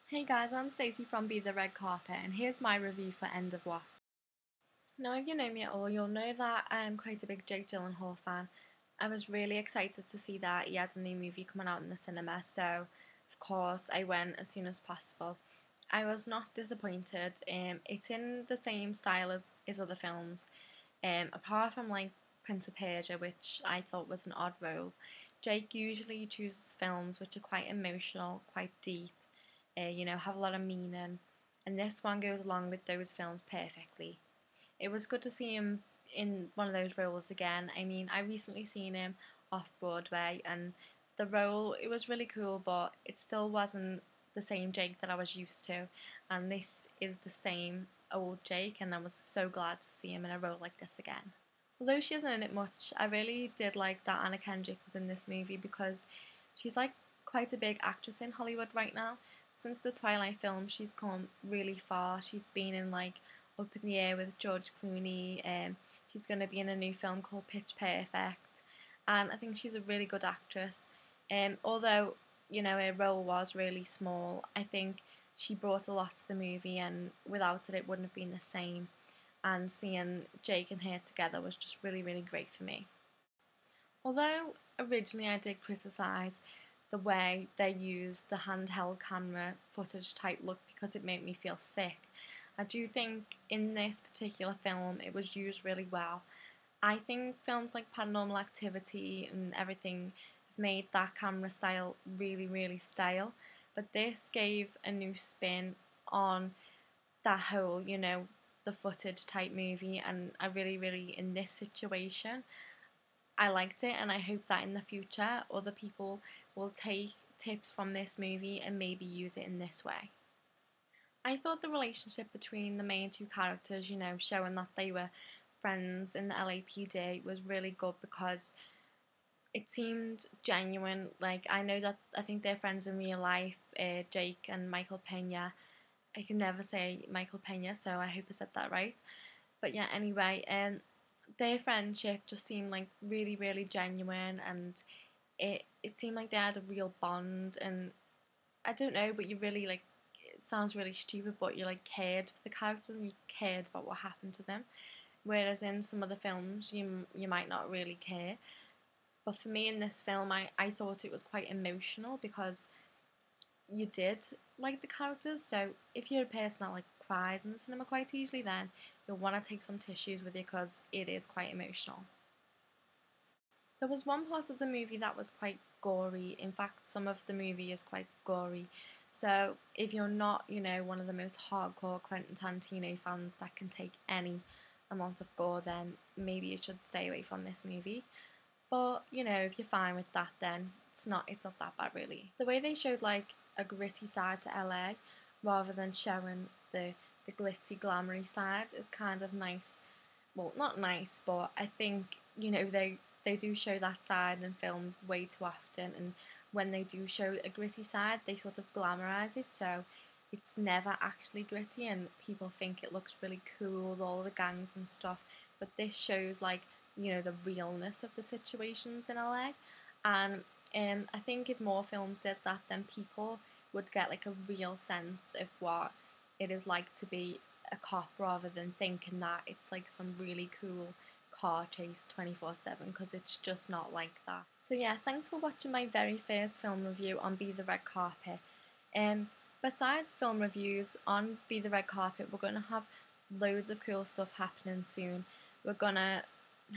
Hey guys, I'm Stacey from Be the Red Carpet, and here's my review for End of Watch. Now, if you know me at all, you'll know that I am quite a big Jake Gyllenhaal fan. I was really excited to see that he had a new movie coming out in the cinema, so of course I went as soon as possible. I was not disappointed. It's in the same style as his other films, apart from like Prince of Persia, which I thought was an odd role. Jake usually chooses films which are quite emotional, quite deep, have a lot of meaning, and this one goes along with those films perfectly. It was good to see him in one of those roles again. I mean, I recently seen him off Broadway, and the role, it was really cool, but it still wasn't the same Jake that I was used to, and this is the same old Jake, and I was so glad to see him in a role like this again. Although she isn't in it much, I really did like that Anna Kendrick was in this movie because she's like quite a big actress in Hollywood right now. Since the Twilight film, she's come really far. She's been in like Up in the Air with George Clooney. She's going to be in a new film called Pitch Perfect, and I think she's a really good actress. Although her role was really small, I think she brought a lot to the movie, and without it, it wouldn't have been the same. And seeing Jake and her together was just really, really great for me. Although originally I did criticise the way they used the handheld camera footage type look because it made me feel sick, I do think in this particular film it was used really well. I think films like Paranormal Activity and everything have made that camera style really, really stale, but this gave a new spin on that whole, the footage type movie, and I really, really, in this situation, I liked it, and I hope that in the future other people will take tips from this movie and maybe use it in this way. I thought the relationship between the main two characters, showing that they were friends in the LAPD, was really good because it seemed genuine. Like, I think they're friends in real life, Jake and Michael Pena. I can never say Michael Pena, so I hope I said that right. But yeah, anyway, their friendship just seemed like really, really genuine, and it seemed like they had a real bond. And I don't know, but you really like, it sounds really stupid, but you like cared for the characters and you cared about what happened to them. Whereas in some other films, you might not really care. But for me in this film, I thought it was quite emotional because you did like the characters. So if you're a person that like cries in the cinema quite easily, then you'll want to take some tissues with you because it is quite emotional. There was one part of the movie that was quite gory. In fact, some of the movie is quite gory. So if you're not, one of the most hardcore Quentin Tarantino fans that can take any amount of gore, then maybe you should stay away from this movie. But if you're fine with that, then it's not that bad really. The way they showed like a gritty side to LA rather than showing the glitzy glamoury side is kind of nice. Well, not nice, but I think they do show that side in films way too often, and when they do show a gritty side, they sort of glamorize it, so it's never actually gritty, and people think it looks really cool with all the gangs and stuff. But this shows like the realness of the situations in LA, and I think if more films did that, then people would get like a real sense of what it is like to be a cop rather than thinking that it's like some really cool car chase 24/7, because it's just not like that. So yeah, thanks for watching my very first film review on Be the Red Carpet. Besides film reviews on Be the Red Carpet, we're going to have loads of cool stuff happening soon. We're going to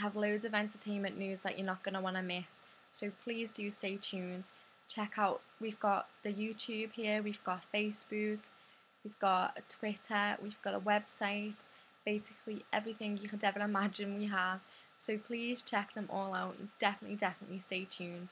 have loads of entertainment news that you're not going to want to miss. So please do stay tuned. Check out, we've got the YouTube here, we've got Facebook, we've got a Twitter, we've got a website, basically everything you could ever imagine we have. So please check them all out and definitely, definitely stay tuned.